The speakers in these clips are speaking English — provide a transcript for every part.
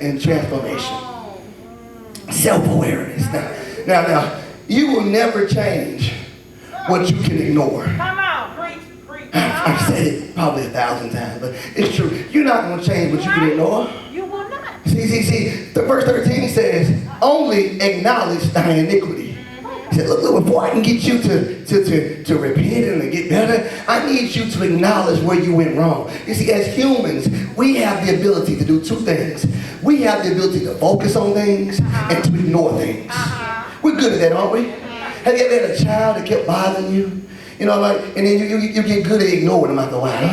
and transformation. Self-awareness. Now, you will never change what you can ignore. Come on, preach. I've said it probably 1,000 times, but it's true. You're not going to change what you can ignore. You will not. See, the verse 13 says, only acknowledge thy iniquity. He said, look, before I can get you to repent and to get better, I need you to acknowledge where you went wrong. You see, as humans, we have the ability to do two things. We have the ability to focus on things and to ignore things. We're good at that, aren't we? Have you ever had a child that kept bothering you? You know, like, and then you get good at ignoring them after a while, don't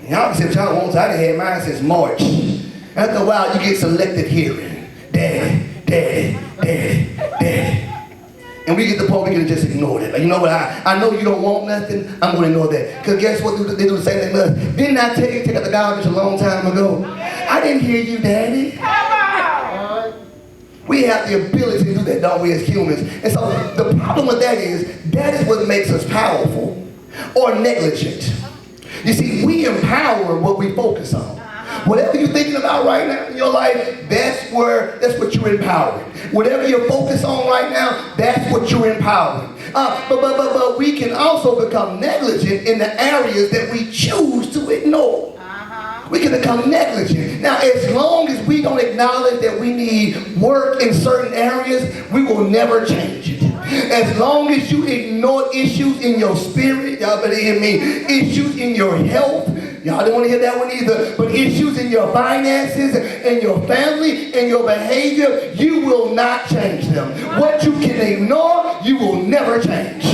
you? Y'all said child once, I done had mine since March. After a while, you get selective hearing. Daddy. And we get the point we can just ignore that. Like, you know what, I know you don't want nothing, I'm going to ignore that. Because guess what, they do the same thing with us. Didn't I tell you to take out the garbage a long time ago? I didn't hear you, Daddy. We have the ability to do that, don't we, as humans? And so the problem with that is what makes us powerful or negligent. You see, we empower what we focus on. Whatever you're thinking about right now in your life, that's what you're empowering. Whatever you're focused on right now, that's what you're empowering. But we can also become negligent in the areas that we choose to ignore. We can become negligent. Now, as long as we don't acknowledge that we need work in certain areas, we will never change it. As long as you ignore issues in your spirit, y'all better hear me, issues in your health, y'all don't want to hear that one either, but issues in your finances, and your family, and your behavior, you will not change them. What you can ignore, you will never change.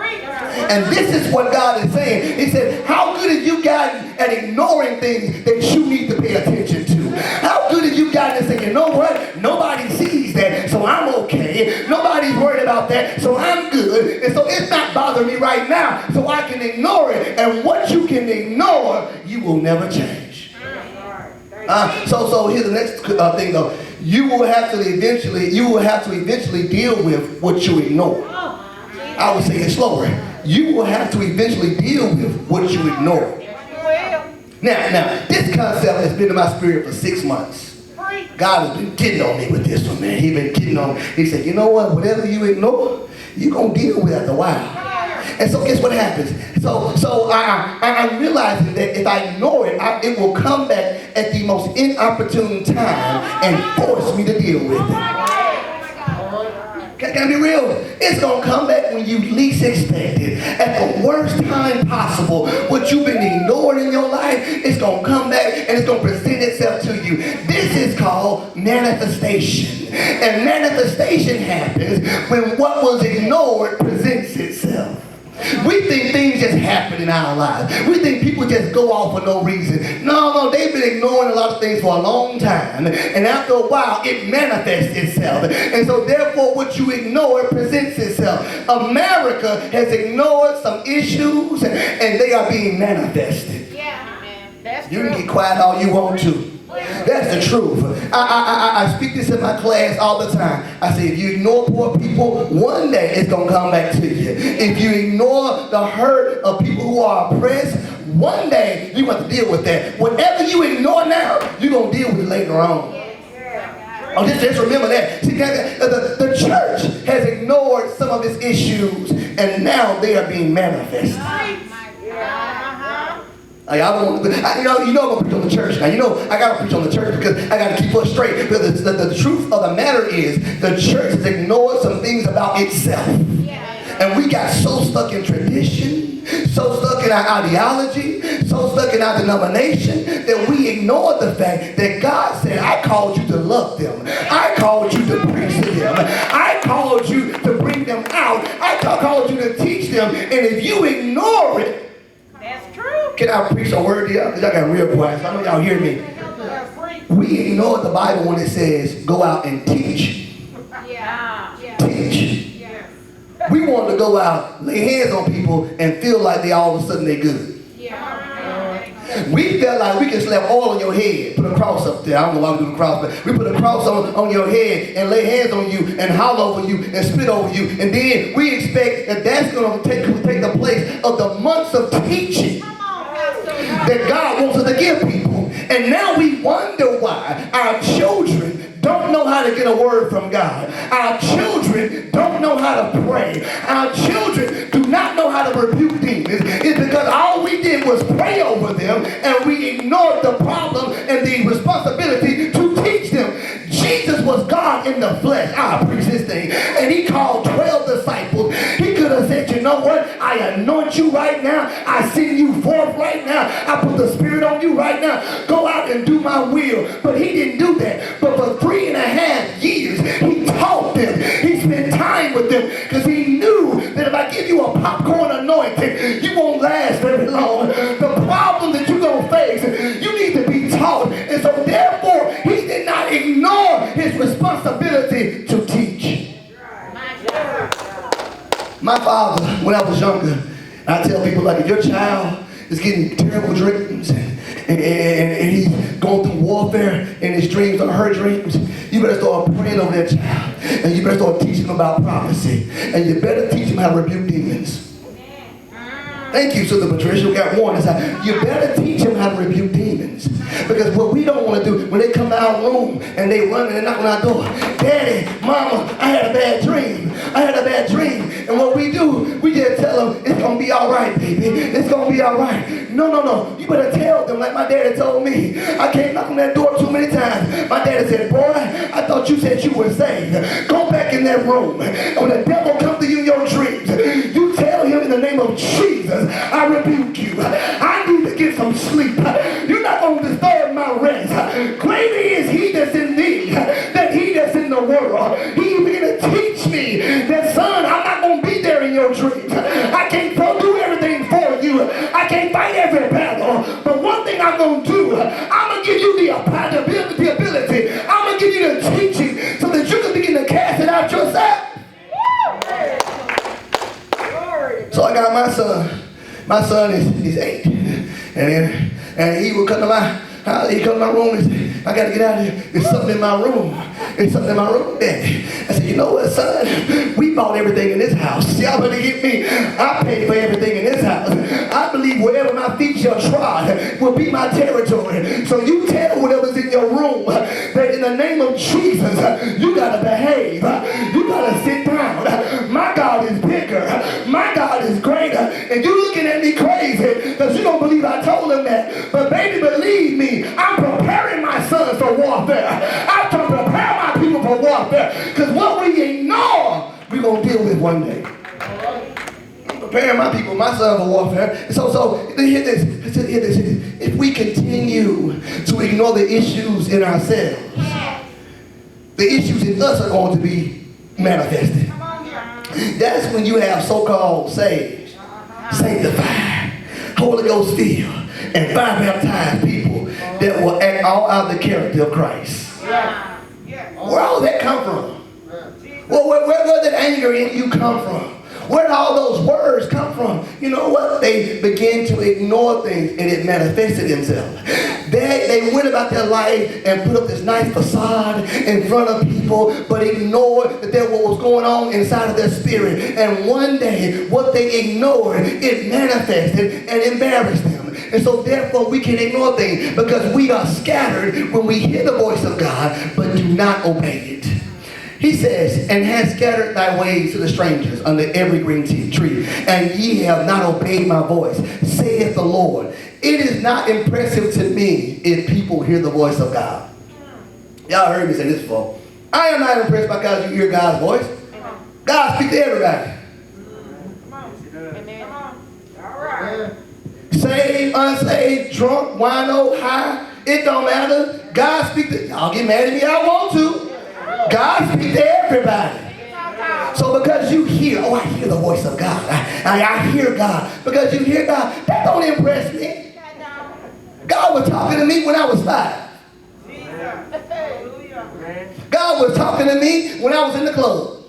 And this is what God is saying. He said, how good have you gotten at ignoring things that you need to pay attention to? How good have you gotten at saying, you know what? Nobody sees that, so I'm okay. Nobody's worried about that, so I'm good. And so it's not bothering me right now, so I can ignore it. And what you can ignore, you will never change. So here's the next thing though. You will have to eventually deal with what you ignore. I would say it slower. You will have to eventually deal with what you ignore. Now, this concept has been in my spirit for 6 months. God has been getting on me with this one, man. He's been getting on me. He said, you know what? Whatever you ignore, you're going to deal with it after a while. And so guess what happens? So I'm realizing that if I ignore it, it will come back at the most inopportune time and force me to deal with it. Can I be real? It's going to come back when you least expect it. At the worst time possible. What you've been ignoring in your life, it's going to come back and it's going to present itself to you. This is called manifestation. And manifestation happens when what was ignored presents itself. We think things just happen in our lives. We think people just go off for no reason. No, they've been ignoring a lot of things for a long time. And after a while, it manifests itself. And so therefore, what you ignore presents itself. America has ignored some issues and they are being manifested. Yeah, man. That's true. You can get quiet all you want to. That's the truth. I speak this in my class all the time. I say, if you ignore poor people, one day it's going to come back to you. If you ignore the hurt of people who are oppressed, one day you have to deal with that. Whatever you ignore now, you're going to deal with it later on. Oh, just remember that. See, the church has ignored some of its issues, and now they are being manifested. I'm going to preach on the church. Now, I got to preach on the church because I got to keep us straight. Because the truth of the matter is the church has ignored some things about itself. And we got so stuck in tradition, so stuck in our ideology, so stuck in our denomination that we ignored the fact that God said, I called you to love them. I called you to preach to them. I called you to bring them out. I called you to teach them. And if you ignore it, that's true. can I preach a word here? Because y'all got real quiet, so I know y'all hear me. We ignore the Bible when it says, go out and teach. Teach. We want to go out, lay hands on people, and feel like they all of a sudden they good. We felt like we can slap oil on your head, put a cross up there. I don't know why we do the cross, but we put a cross on your head and lay hands on you and holler over you and spit over you. And then we expect that that's going to take the place of the months of teaching that God wants us to give people. And now we wonder why our children don't know how to get a word from God. Our children don't know how to pray. Our children do not know how to rebuke demons. It's because all we did was pray over them and we ignored the problem and the responsibility to teach them. Jesus was God in the flesh. I preach this thing. And he called 12 disciples. He could have said, you know what? I anoint you right now. I send you forth right now. I put the Spirit on you right now. Go out and do my will. But he didn't do that. But for 3.5 years, he taught them. He spent time with them because he knew that if I give you a popcorn anointing, you won't last very long. The problem that you're going to face, you need to be taught. And so therefore, he did not ignore his responsibility to teach. My father, when I was younger, I tell people, like, if your child is getting terrible dreams and he's going through warfare and his dreams are her dreams, you better start praying over that child. And you better start teaching him about prophecy. And you better teach him how to rebuke demons. Thank you, Sister Patricia. We got one. You better teach them how to rebuke demons. Because what we don't want to do, when they come to our room and they run and they knock on our door, Daddy, Mama, I had a bad dream. I had a bad dream. And what we do, we just tell them, it's going to be all right, baby. It's going to be all right. No. You better tell them like my daddy told me. I can't knock on that door too many times. My daddy said, boy, I thought you said you were saved. Go back in that room. And when the devil comes to you in your dreams, you tell him in the name of Jesus, I rebuke you. I need to get some sleep. You're not going to disturb my rest. Greater is he that's in me than he that's in the world. He began to teach me that, son, I'm not going to be there in your dreams. I can't do everything for you. I can't fight every battle. But one thing I'm going to do, I'm going to give you the ability. I'm going to give you the teaching so that you can begin to cast it out yourself. So I got my son. My son is 8, and he will come to my house. He come to my room and say, I got to get out of here. There's something in my room. There's something in my room, Daddy. I said, you know what, son? We bought everything in this house. Y'all better get me. I paid for everything in this house. I believe wherever my feet shall trod will be my territory. So you tell whatever's in your room that in the name of Jesus, you got to behave. You got to sit down. My God is bigger. My God is greater. And you looking at me crazy because you don't believe I told him that. But baby, believe me, I'm preparing my sons for warfare. I'm trying to prepare my people for warfare. Because what we ignore, we're going to deal with one day. I'm preparing my people, my sons for warfare. So hear this. If we continue to ignore the issues in ourselves, the issues in us are going to be manifested. That's when you have so-called saved, sanctified, Holy Ghost filled, and fire baptized people that will act all out the character of Christ. Where all that come from? Well, where did that anger in you come from? Where did all those words come from? You know what? They began to ignore things and it manifested themselves. They went about their life and put up this nice facade in front of people, but ignored that there was going on inside of their spirit. And one day, what they ignored, it manifested and embarrassed them. And so therefore we can ignore things because we are scattered when we hear the voice of God, but do not obey it. He says, and has scattered thy ways to the strangers under every green tree, and ye have not obeyed my voice, saith the Lord. It is not impressive to me if people hear the voice of God. Y'all heard me say this before. I am not impressed because you hear God's voice. God speaks to everybody. Saved, unsaved, drunk, wino, high, it don't matter. God speaks to, y'all get mad at me, I want to. God speaks to everybody. So because you hear, I hear the voice of God. I hear God. Because you hear God, that don't impress me. God was talking to me when I was 5. God was talking to me when I was in the club.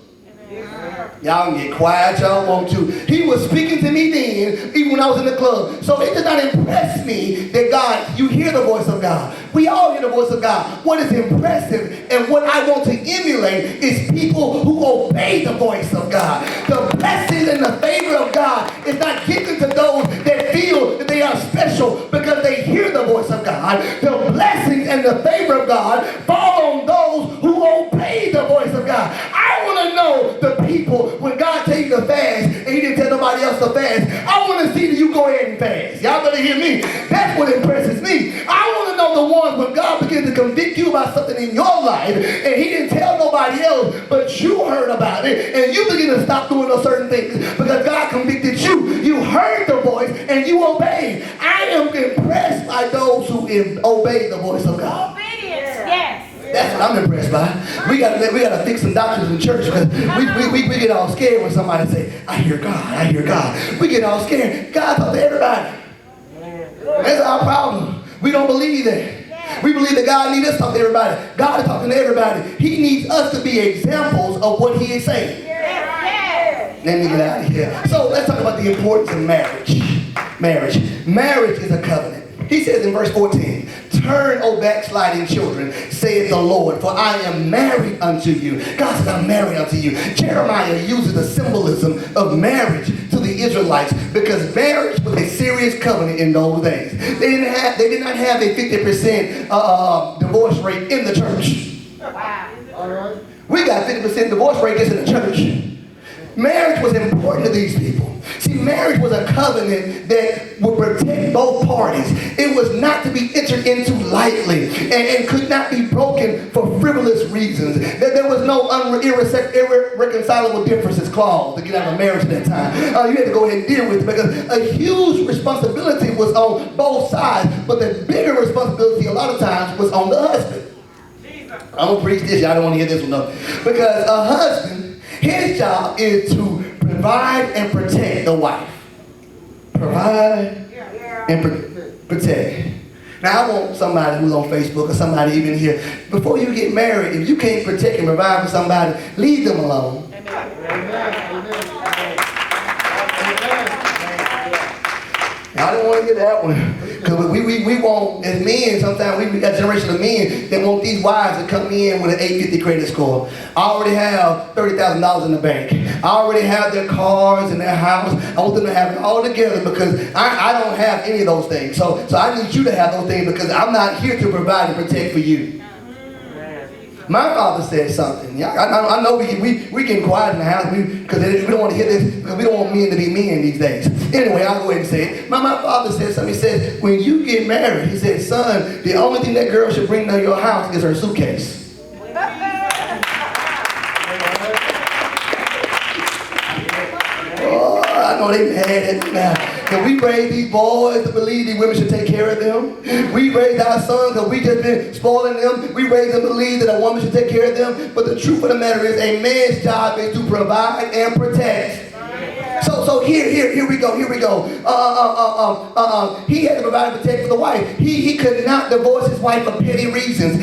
Y'all can get quiet, y'all want to. He was speaking to me then, even when I was in the club. So it did not impress me that God, you hear the voice of God. We all hear the voice of God. What is impressive and what I want to emulate is people who obey the voice of God. The blessings and the favor of God is not given to those that feel that they are special because they hear the voice of God. The blessings and the favor of God fall on those who obey the voice of God. I want to know the people when God tells you to fast and he didn't tell nobody else to fast. I want to see that you go ahead and fast. Y'all better hear me. That's what impresses me. I want to know the ones when God begins to convict you about something in your life and he didn't tell nobody else, but you heard about it and you begin to stop doing those certain things because God convicted you. You heard the voice and you obeyed. I am impressed by those who obey the voice of God. Obedience, yes. That's what I'm impressed by. We gotta fix some doctrines in church because we get all scared when somebody say, I hear God, I hear God. We get all scared. God talks to everybody. That's our problem. We don't believe that. We believe that God needs us to talk to everybody. God is talking to everybody. He needs us to be examples of what he is saying. Yes. Let me get out of here. So let's talk about the importance of marriage. Marriage is a covenant. He says in verse 14, turn, O backsliding children, saith the Lord, for I am married unto you. God said, I'm married unto you. Jeremiah uses the symbolism of marriage to the Israelites because marriage was a serious covenant in those days. They did not have a 50% divorce rate in the church. Wow. We got 50% divorce rate just in the church. Marriage was important to these people. See, marriage was a covenant that would protect both parties. It was not to be entered into lightly and could not be broken for frivolous reasons. There was no irreconcilable differences clause to get out of marriage at that time. You had to go ahead and deal with it because a huge responsibility was on both sides, but the bigger responsibility a lot of times was on the husband. I'm going to preach this. Y'all don't want to hear this one though. Because a husband, his job is to provide and protect the wife. Provide and protect. Now, I want somebody who's on Facebook or somebody even here, before you get married, if you can't protect and provide for somebody, leave them alone. I don't want to get that one. Because we want, as men, sometimes we got a generation of men that want these wives to come in with an 850 credit score. I already have $30,000 in the bank. I already have their cars and their house. I want them to have it all together because I don't have any of those things. So I need you to have those things because I'm not here to provide and protect for you. My father said something. I know we getting quiet in the house because we don't want to hear this because we don't want men to be men these days. Anyway, I'll go ahead and say it. My father said something. He said, when you get married, he said, son, the only thing that girl should bring to your house is her suitcase. Oh, I know they mad at me now. Because we raised these boys to believe these women should take care of them. We raised our sons because we just been spoiling them. We raised them to believe that a woman should take care of them. But the truth of the matter is a man's job is to provide and protect. So here we go. He had to provide and protect for the wife. He could not divorce his wife for petty reasons.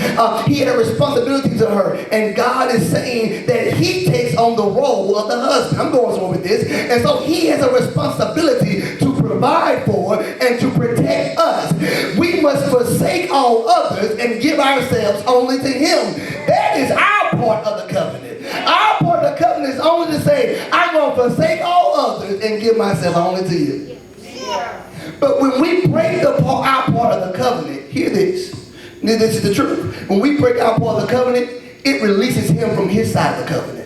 He had a responsibility to her. And God is saying that he takes on the role of the husband. I'm going somewhere with this. And so he has a responsibility to provide for and to protect us. We must forsake all others and give ourselves only to him. That is our part of the covenant. Our part of the covenant is only to say, I'm going to forsake all others and give myself only to you. But when we break our part of the covenant, hear this. This is the truth. When we break our part of the covenant, it releases him from his side of the covenant.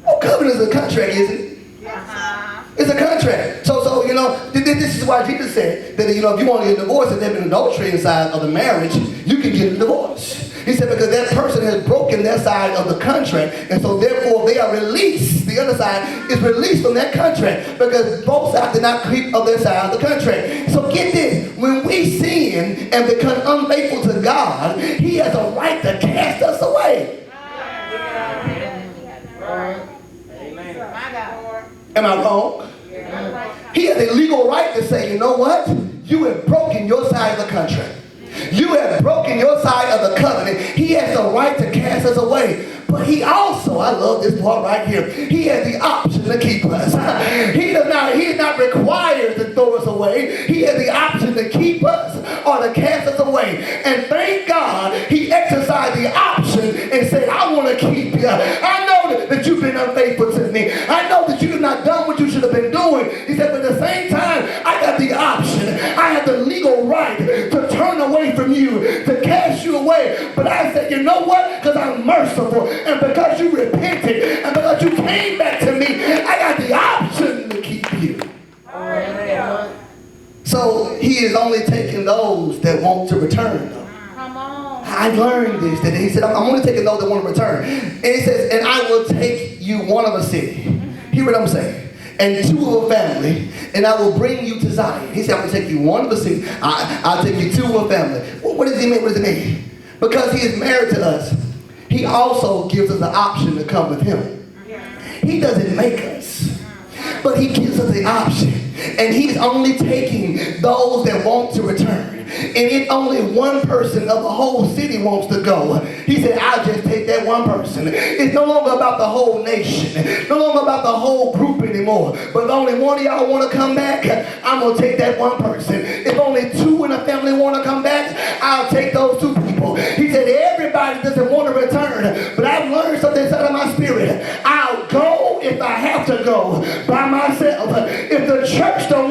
Oh, covenant is a contract, isn't it? It's a contract. So this is why Jesus said that, if you want to get divorced and there's been adultery inside of the marriage, you can get a divorce. He said because that person has broken their side of the contract, and so therefore they are released. The other side is released from that contract because both sides did not keep of their side of the contract. So get this, when we sin and become unfaithful to God, he has a right to cast us away. Am I wrong? He has a legal right to say, you know what? You have broken your side of the contract. You have broken your side of the covenant. He has the right to cast us away. But he also, I love this part right here, he has the option to keep us. He is not required to throw us away. He has the option to keep us or to cast us away. And thank God he exercised the option and said, I want to keep you. I know that you've been unfaithful to me. I know that you have not done what you should have been doing. He said, but at the same time, I got the option. I have the legal right to turn away from you, to cast you away. But I said, you know what? Because I'm merciful. And because you repented and because you came back to me, I got the option to keep you. So he is only taking those that want to return. Come on. I learned this. That he said, I'm only taking those that want to return. And he says, and I will take you one of a city. Hear what I'm saying? And two of a family, and I will bring you to Zion. He said, I'm going to take you one of a city. I'll take you two of a family. Well, what does he mean? What does it mean? Because he is married to us, he also gives us the option to come with him. He doesn't make us, but he gives us the option. And he's only taking those that want to return. And if only one person of the whole city wants to go, he said, I'll just take that one person. It's no longer about the whole nation, no longer about the whole group anymore. But if only one of y'all want to come back, I'm going to take that one person. If only two in a family want to come back, I'll take those two people. He said, everybody doesn't want to return, but I've learned something inside of my spirit. I'll go if I have to go by myself. If the church don't